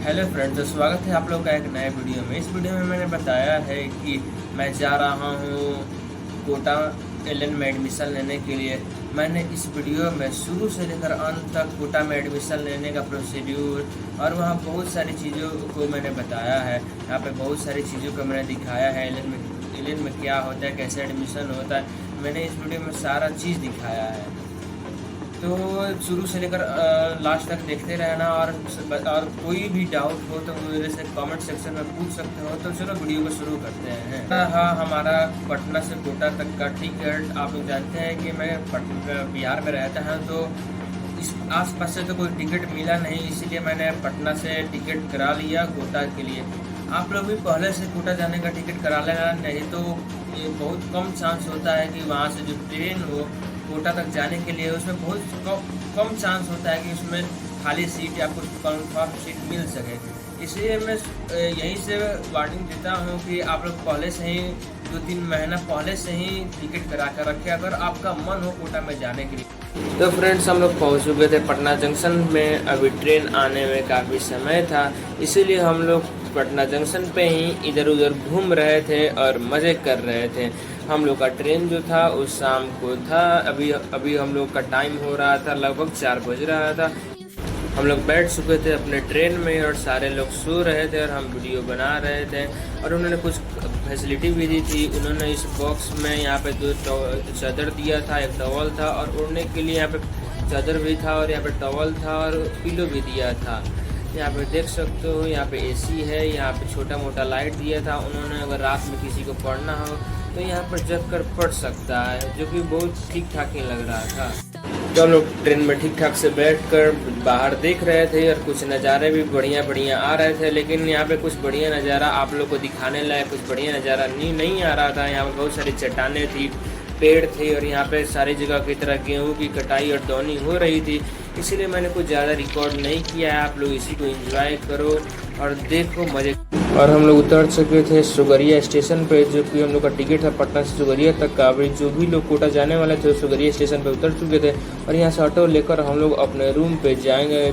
Hello friends, तो स्वागत है आप लोग का एक नए वीडियो में। इस वीडियो में मैंने बताया है कि मैं जा रहा हूँ कोटा एलएन में एडमिशन लेने के लिए। मैंने इस वीडियो में शुरू से लेकर अंत तक कोटा में एडमिशन लेने का प्रोसीड्यूर और वहाँ बहुत सारी चीज़ों को मैंने बताया है। यहाँ पे बहुत सारी चीज़ों को मैंने दिखाया है। एलएन में क्या होता है, कैसे एडमिशन होता है, मैंने इस वीडियो में सारा चीज़ दिखाया है। तो शुरू से लेकर लास्ट तक देखते रहना और कोई भी डाउट हो तो मेरे से कमेंट सेक्शन में पूछ सकते हो। तो चलो वीडियो को शुरू करते हैं। हाँ, हमारा पटना से कोटा तक का टिकट आप लोग जानते हैं कि मैं बिहार में रहता हूँ, तो इस आसपास से तो कोई टिकट मिला नहीं, इसीलिए मैंने पटना से टिकट करा लिया कोटा के लिए। आप लोग भी पहले से कोटा जाने का टिकट करा लेना, नहीं तो ये बहुत कम चांस होता है कि वहाँ से जो ट्रेन हो कोटा तक जाने के लिए उसमें बहुत कम चांस होता है कि उसमें खाली सीट या कुछ कन्फर्म सीट मिल सके। इसलिए मैं यहीं से वार्निंग देता हूँ कि आप लोग पहले से ही 2-3 महीना पहले से ही टिकट करा कर रखें अगर आपका मन हो कोटा में जाने के लिए। तो फ्रेंड्स, हम लोग पहुँच चुके थे पटना जंक्शन में। अभी ट्रेन आने में काफ़ी समय था, इसीलिए हम लोग पटना जंक्शन पे ही इधर उधर घूम रहे थे और मज़े कर रहे थे। हम लोग का ट्रेन जो था उस शाम को था। अभी हम लोग का टाइम हो रहा था, लगभग 4 बज रहा था। हम लोग बैठ चुके थे अपने ट्रेन में और सारे लोग सो रहे थे और हम वीडियो बना रहे थे। और उन्होंने कुछ फैसिलिटी भी दी थी। उन्होंने इस बॉक्स में यहाँ पे 2 चादर दिया था, एक टॉवल था और उड़ने के लिए यहाँ पे चादर भी था और यहाँ पे टॉवल था और पिलो भी दिया था। यहाँ पे देख सकते हो, यहाँ पे एसी है, यहाँ पे छोटा मोटा लाइट दिया था। उन्होंने अगर रात में किसी को पढ़ना हो तो यहाँ पर जग कर पढ़ सकता है, जो कि बहुत ठीक ठाक ही लग रहा था। तो हम लोग ट्रेन में ठीक ठाक से बैठकर बाहर देख रहे थे और कुछ नज़ारे भी बढ़िया बढ़िया आ रहे थे। लेकिन यहाँ पे कुछ बढ़िया नज़ारा आप लोग को दिखाने लायक कुछ बढ़िया नज़ारा नहीं आ रहा था। यहाँ पे बहुत सारी चट्टानें थी, पेड़ थे और यहाँ पे सारी जगह की तरह गेहूँ की कटाई और दौनी हो रही थी। इसीलिए मैंने कुछ ज़्यादा रिकॉर्ड नहीं किया है। आप लोग इसी को एंजॉय करो और देखो मज़े। और हम लोग उतर चुके थे सुगरिया स्टेशन पे, जो कि हम लोग का टिकट था पटना से सुगरिया तक का। अभी जो भी लोग कोटा जाने वाले थे सुगरिया स्टेशन पे उतर चुके थे और यहाँ से ऑटो लेकर हम लोग अपने रूम पे जाएंगे।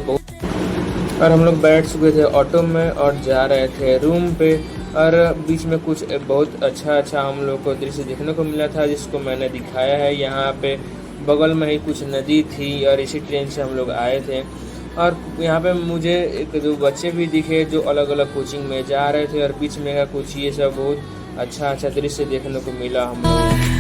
और हम लोग बैठ चुके थे ऑटो में और जा रहे थे रूम पे। और बीच में कुछ बहुत अच्छा हम लोग को दृश्य देखने को मिला था, जिसको मैंने दिखाया है। यहाँ पे बगल में ही कुछ नदी थी और इसी ट्रेन से हम लोग आए थे। और यहाँ पे मुझे एक 2 बच्चे भी दिखे जो अलग अलग कोचिंग में जा रहे थे और बीच में का कुछ ये सब बहुत अच्छा दृश्य देखने को मिला हम लोग।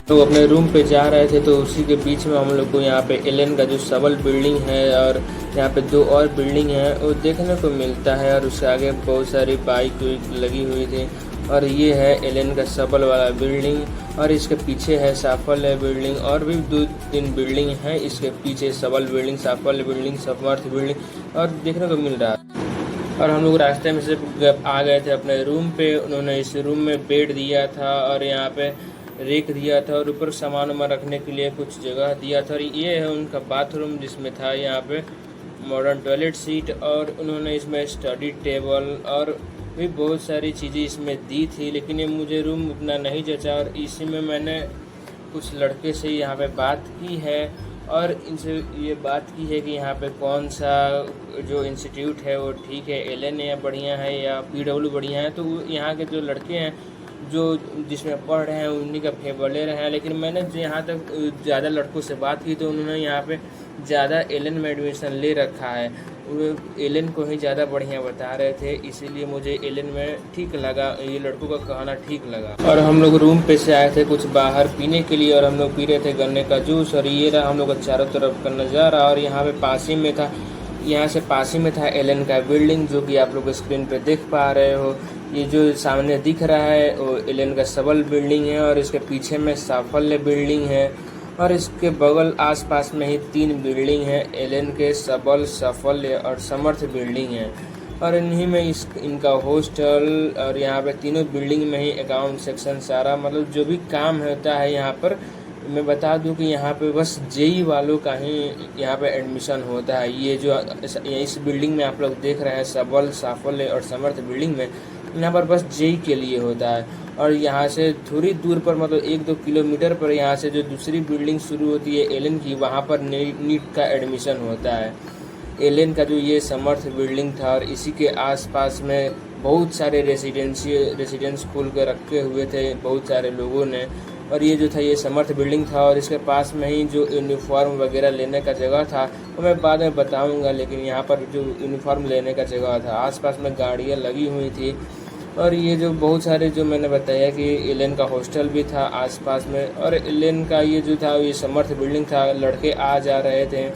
तो अपने रूम पे जा रहे थे, तो उसी के बीच में हम लोग को यहाँ पे एलएन का जो सबल बिल्डिंग है और यहाँ पे 2 और बिल्डिंग है वो देखने को मिलता है। और उसके आगे बहुत सारी बाइक लगी हुई थी। और ये है एलएन का सबल वाला बिल्डिंग और इसके पीछे है साफल बिल्डिंग और भी 2-3 बिल्डिंग है इसके पीछे, सबल बिल्डिंग, साफल बिल्डिंग, समर्थ बिल्डिंग और देखने को मिल रहा है। और हम लोग रास्ते में से आ गए थे अपने रूम पे। उन्होंने इस रूम में बेड दिया था और यहाँ पे रेक दिया था और ऊपर सामान रखने के लिए कुछ जगह दिया था। और ये है उनका बाथरूम, जिसमें था यहाँ पे मॉडर्न टॉयलेट सीट और उन्होंने इसमें स्टडी टेबल और भी बहुत सारी चीज़ें इसमें दी थी। लेकिन ये मुझे रूम उतना नहीं जचा और इसी में मैंने कुछ लड़के से यहाँ पे बात की है और इनसे ये बात की है कि यहाँ पे कौन सा जो इंस्टीट्यूट है वो ठीक है, एलएन या बढ़िया है या पीडब्ल्यू बढ़िया है। तो यहाँ के जो लड़के हैं जो जिसमें पढ़ रहे हैं उन्हीं का फेवर ले रहे हैं। लेकिन मैंने यहाँ तक ज़्यादा लड़कों से बात की तो उन्होंने यहाँ पे ज़्यादा एलएन में एडमिशन ले रखा है। वो एलएन को ही ज़्यादा बढ़िया बता रहे थे, इसीलिए मुझे एलएन में ठीक लगा, ये लड़कों का कहना ठीक लगा। और हम लोग रूम पे से आए थे कुछ बाहर पीने के लिए और हम लोग पी रहे थे गन्ने का जूस। और ये रहा हम लोग का चारों तरफ का नज़ारा। और यहाँ पे पास ही में था, यहाँ से पास ही में था एलएन का बिल्डिंग, जो कि आप लोग स्क्रीन पे देख पा रहे हो। ये जो सामने दिख रहा है वो एलएन का सबल बिल्डिंग है और इसके पीछे में साफल्य बिल्डिंग है और इसके बगल आसपास में ही 3 बिल्डिंग है, एलएन के सबल, साफल्य और समर्थ बिल्डिंग है। और इन्हीं में इनका हॉस्टल और यहाँ पे तीनों बिल्डिंग में ही अकाउंट सेक्शन सारा मतलब जो भी काम होता है यहाँ पर मैं बता दूं कि यहाँ पे बस जेई वालों का ही यहाँ पे एडमिशन होता है। ये जो इस बिल्डिंग में आप लोग देख रहे हैं, सबल, साफल्य और समर्थ बिल्डिंग में, यहाँ पर बस जेई के लिए होता है। और यहाँ से थोड़ी दूर पर मतलब 1-2 किलोमीटर पर यहाँ से जो दूसरी बिल्डिंग शुरू होती है एलन की, वहाँ पर नीट का एडमिशन होता है। एलन का जो ये समर्थ बिल्डिंग था और इसी के आसपास में बहुत सारे रेसिडेंस खोल कर रखे हुए थे बहुत सारे लोगों ने। और ये जो था ये समर्थ बिल्डिंग था और इसके पास में ही जो यूनिफॉर्म वगैरह लेने का जगह था वो मैं बाद में बताऊंगा। लेकिन यहाँ पर जो यूनिफॉर्म लेने का जगह था, आसपास में गाड़ियाँ लगी हुई थी। और ये जो बहुत सारे जो मैंने बताया कि एलन का हॉस्टल भी था आसपास में, और एलन का ये जो था ये समर्थ बिल्डिंग था। लड़के आ जा रहे थे,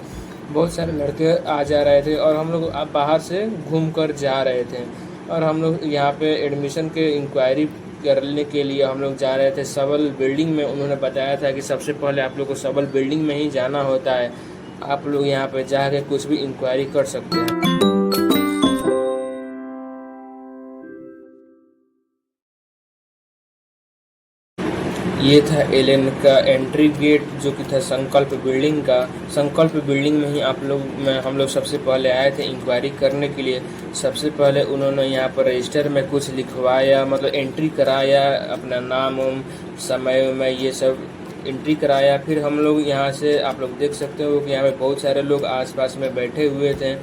बहुत सारे लड़के आ जा रहे थे और हम लोग बाहर से घूम कर जा रहे थे। और हम लोग यहाँ पे एडमिशन के इंक्वायरी करने के लिए हम लोग जा रहे थे सबल बिल्डिंग में। उन्होंने बताया था कि सबसे पहले आप लोग को सबल बिल्डिंग में ही जाना होता है, आप लोग यहाँ पे जाके कुछ भी इंक्वायरी कर सकते हैं। ये था एलन का एंट्री गेट जो कि था संकल्प बिल्डिंग का। संकल्प बिल्डिंग में ही हम लोग सबसे पहले आए थे इंक्वायरी करने के लिए। सबसे पहले उन्होंने यहाँ पर रजिस्टर में कुछ लिखवाया, मतलब एंट्री कराया, अपना नाम समय में ये सब एंट्री कराया। फिर हम लोग यहाँ से आप लोग देख सकते हो कि यहाँ पे बहुत सारे लोग आसपास में बैठे हुए थे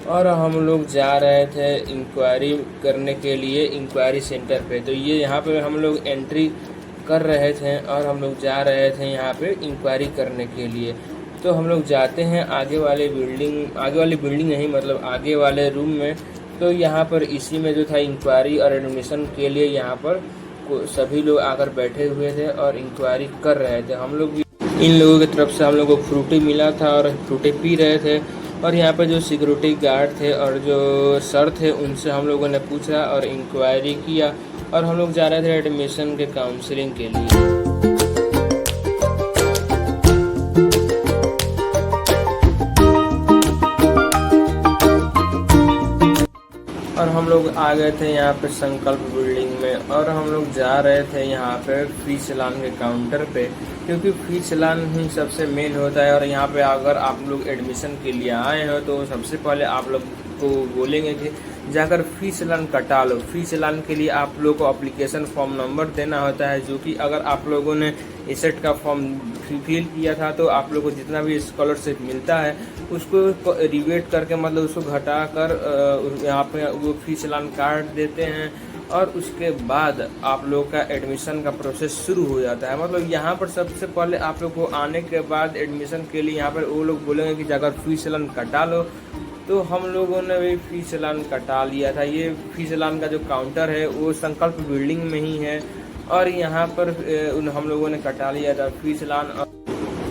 और हम लोग जा रहे थे इंक्वायरी करने के लिए इंक्वायरी सेंटर पे। तो ये यहाँ पे हम लोग एंट्री कर रहे थे और हम लोग जा रहे थे यहाँ पे इंक्वायरी करने के लिए। तो हम लोग जाते हैं आगे वाली बिल्डिंग नहीं, मतलब आगे वाले रूम में। तो यहाँ पर इसी में जो था इंक्वायरी और एडमिशन के लिए यहाँ पर सभी लोग आकर बैठे हुए थे और इंक्वायरी कर रहे थे। हम लोग इन लोगों की तरफ से हम लोग को फ्रूटी मिला था और फ्रूटी पी रहे थे। और यहाँ पर जो सिक्योरिटी गार्ड थे और जो सर थे उनसे हम लोगों ने पूछा और इंक्वायरी किया। और हम लोग जा रहे थे एडमिशन के काउंसलिंग के लिए। और हम लोग आ गए थे यहाँ पे संकल्प बिल्डिंग में और हम लोग जा रहे थे यहाँ पे फी चलान के काउंटर पे, क्योंकि फी चलान ही सबसे मेन होता है। और यहाँ पे अगर आप लोग एडमिशन के लिए आए हो तो सबसे पहले आप लोग को बोलेंगे कि जाकर फी चलान कटा लो। फी चलान के लिए आप लोग को एप्लीकेशन फॉर्म नंबर देना होता है, जो कि अगर आप लोगों ने एसेट का फॉर्म फिल किया था तो आप लोग को जितना भी स्कॉलरशिप मिलता है उसको रिवेट करके, मतलब उसको घटा कर यहाँ पे वो फी चलान काट देते हैं। और उसके बाद आप लोग का एडमिशन का प्रोसेस शुरू हो जाता है। मतलब यहाँ पर सबसे पहले आप लोग को आने के बाद एडमिशन के लिए यहाँ पर वो लोग बोलेंगे कि जाकर फी चलान कटा लो। तो हम लोगों ने भी फी चलान कटा लिया था। ये फी चलान का जो काउंटर है वो संकल्प बिल्डिंग में ही है और यहाँ पर हम लोगों ने कटा लिया था फी चलान।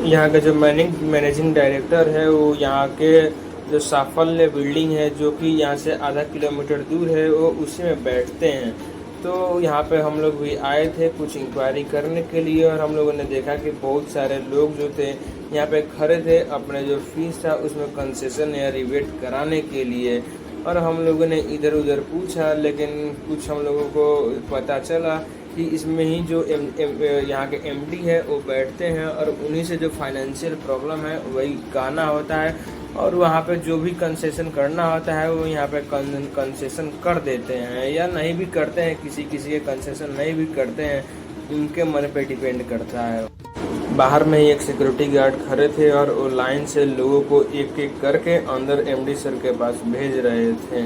यहाँ का जो मैनेजिंग डायरेक्टर है वो यहाँ के जो साफल्य बिल्डिंग है जो कि यहाँ से आधा किलोमीटर दूर है, वो उसी में बैठते हैं। तो यहाँ पे हम लोग भी आए थे कुछ इंक्वायरी करने के लिए और हम लोगों ने देखा कि बहुत सारे लोग जो थे यहाँ पे खड़े थे अपने जो फीस था उसमें कंसेशन या रिबेट कराने के लिए। और हम लोगों ने इधर उधर पूछा, लेकिन कुछ हम लोगों को पता चला कि इसमें ही जो यहाँ के एमडी है वो बैठते हैं और उन्हीं से जो फाइनेंशियल प्रॉब्लम है वही कहना होता है। और वहाँ पे जो भी कंसेशन करना होता है वो यहाँ पे कंसेशन कर देते हैं या नहीं भी करते हैं, किसी के कंसेशन नहीं भी करते हैं, उनके मन पे डिपेंड करता है। बाहर में ही एक सिक्योरिटी गार्ड खड़े थे और वो लाइन से लोगों को एक एक करके अंदर एमडी सर के पास भेज रहे थे।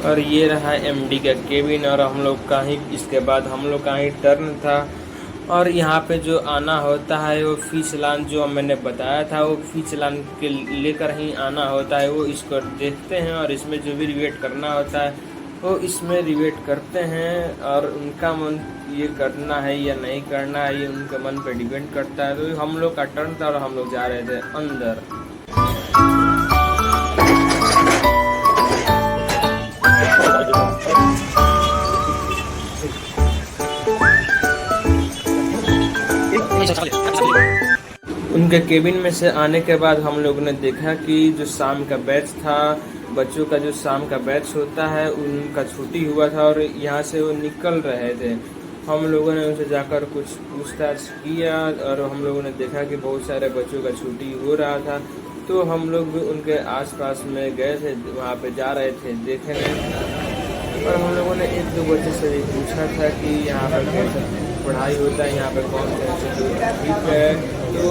और ये रहा एमडी का केबिन और हम लोग का ही इसके बाद हम लोग का ही टर्न था। और यहाँ पे जो आना होता है वो फी चलान जो मैंने बताया था वो फी चलान के लेकर ही आना होता है। वो इसको देखते हैं और इसमें जो भी रिवेट करना होता है वो इसमें रिवेट करते हैं और उनका मन ये करना है या नहीं करना है ये उनके मन पे डिपेंड करता है। तो हम लोग का टर्न था और हम लोग जा रहे थे अंदर। उनके केबिन में से आने के बाद हम लोगों ने देखा कि जो शाम का बैच था, बच्चों का जो शाम का बैच होता है उनका छुट्टी हुआ था और यहाँ से वो निकल रहे थे। हम लोगों ने उनसे जाकर कुछ पूछताछ किया और हम लोगों ने देखा कि बहुत सारे बच्चों का छुट्टी हो रहा था, तो हम लोग भी उनके आसपास में गए थे, वहाँ पे जा रहे थे देखने। और हम लोगों ने एक दो बच्चे से भी पूछा था कि यहाँ पर कैसा पढ़ाई होता है, यहाँ पे कौन कौन से ठीक है। तो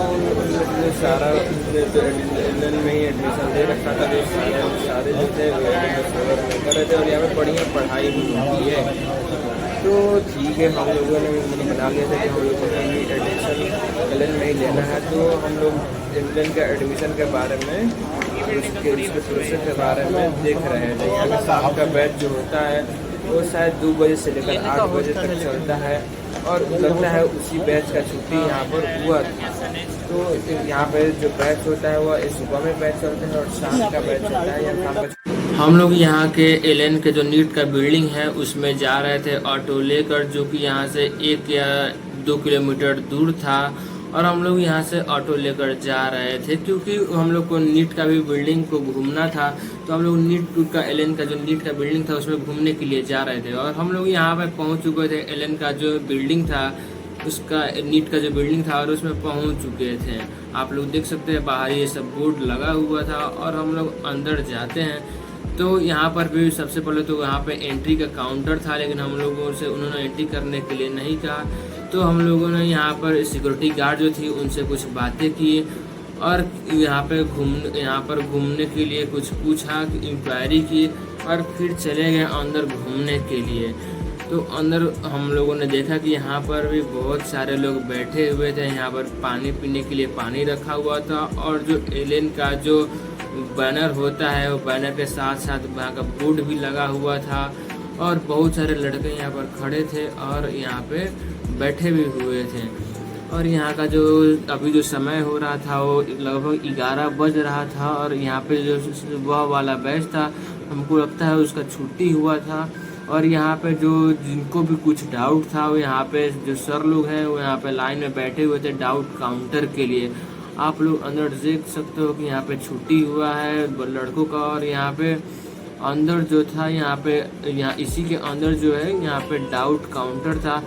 जो सारा एलन में ही एडमिशन ले रखा था, जो सारे जो थे वो कर रहे थे और यहाँ पे बढ़िया पढ़ाई भी होती है। तो ठीक है, हम लोगों ने बना लिया था कि हम लोगों ने भी एडमिशन एलन में ही लेना है। तो हम लोग एलन के एडमिशन के बारे में, उसके प्रोसेस के बारे में देख रहे थे। यहाँ पे शाम का बैच जो होता है वो शायद 2 बजे से लेकर 8 बजे तक चलता है और लगता है उसी बैच का छुट्टी यहाँ पर हुआ था। तो यहाँ पे जो बैच होता है वह सुबह में बैच चलता है और शाम का बैच होता है या शाम का। हम लोग यहाँ के एलन के जो नीट का बिल्डिंग है उसमें जा रहे थे ऑटो लेकर, जो कि यहाँ से 1 या 2 किलोमीटर दूर था। और हम लोग यहाँ से ऑटो लेकर जा रहे थे क्योंकि हम लोग को नीट का भी बिल्डिंग को घूमना था। तो हम लोग नीट का एलन का जो नीट का बिल्डिंग था उसमें घूमने के लिए जा रहे थे। और हम लोग यहाँ पे पहुँच चुके थे, एलन का जो बिल्डिंग था उसका, नीट का जो बिल्डिंग था और उसमें पहुँच चुके थे। आप लोग देख सकते हैं बाहर ये सब बोर्ड लगा हुआ था और हम लोग अंदर जाते हैं। तो यहाँ पर भी सबसे पहले तो यहाँ पे एंट्री का काउंटर था, लेकिन हम लोगों से उन्होंने एंट्री करने के लिए नहीं कहा। तो हम लोगों ने यहाँ पर सिक्योरिटी गार्ड जो थी उनसे कुछ बातें की और यहाँ पर घूमने के लिए कुछ पूछा, इंक्वायरी की और फिर चले गए अंदर घूमने के लिए। तो अंदर हम लोगों ने देखा कि यहाँ पर भी बहुत सारे लोग बैठे हुए थे। यहाँ पर पानी पीने के लिए पानी रखा हुआ था और जो एलन का जो बैनर होता है वो बैनर के साथ साथ वहाँ का बोर्ड भी लगा हुआ था और बहुत सारे लड़के यहाँ पर खड़े थे और यहाँ पे बैठे भी हुए थे। और यहाँ का जो अभी जो समय हो रहा था वो लगभग 11 बज रहा था और यहाँ पे जो वह वाला बैच था हमको लगता है उसका छुट्टी हुआ था। और यहाँ पे जो जिनको भी कुछ डाउट था वो यहाँ पे जो सर लोग हैं वो यहाँ पे लाइन में बैठे हुए थे डाउट काउंटर के लिए। आप लोग अंदर देख सकते हो कि यहाँ पे छुट्टी हुआ है लड़कों का। और यहाँ पे अंदर जो था यहाँ इसी के अंदर जो है यहाँ पे डाउट काउंटर था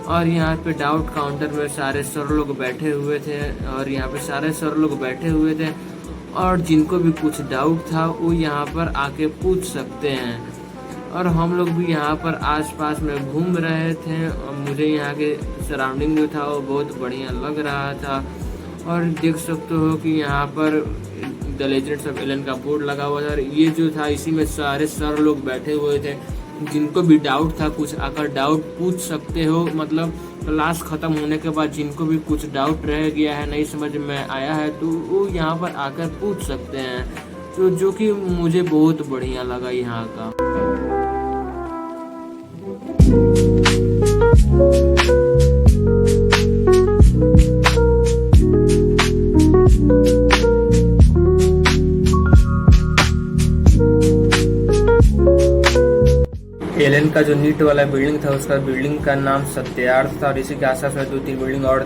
और यहाँ पे डाउट काउंटर में सारे सर लोग बैठे हुए थे और यहाँ पे सारे सर लोग बैठे हुए थे और जिनको भी कुछ डाउट था वो यहाँ पर आके पूछ सकते हैं। और हम लोग भी यहाँ पर आसपास में घूम रहे थे और मुझे यहाँ के सराउंडिंग जो था वो बहुत बढ़िया लग रहा था। और देख सकते हो कि यहाँ पर द लेजेंड्स ऑफ एलन का बोर्ड लगा हुआ था और ये जो था इसी में सारे सर लोग बैठे हुए थे। जिनको भी डाउट था कुछ आकर डाउट पूछ सकते हो, मतलब क्लास ख़त्म होने के बाद जिनको भी कुछ डाउट रह गया है, नहीं समझ में आया है, तो वो यहाँ पर आकर पूछ सकते हैं। तो जो कि मुझे बहुत बढ़िया लगा यहाँ का। एलन का जो नीट वाला बिल्डिंग था उसका बिल्डिंग का नाम सत्यार्थ था और इसी के आसपास में 2-3 बिल्डिंग और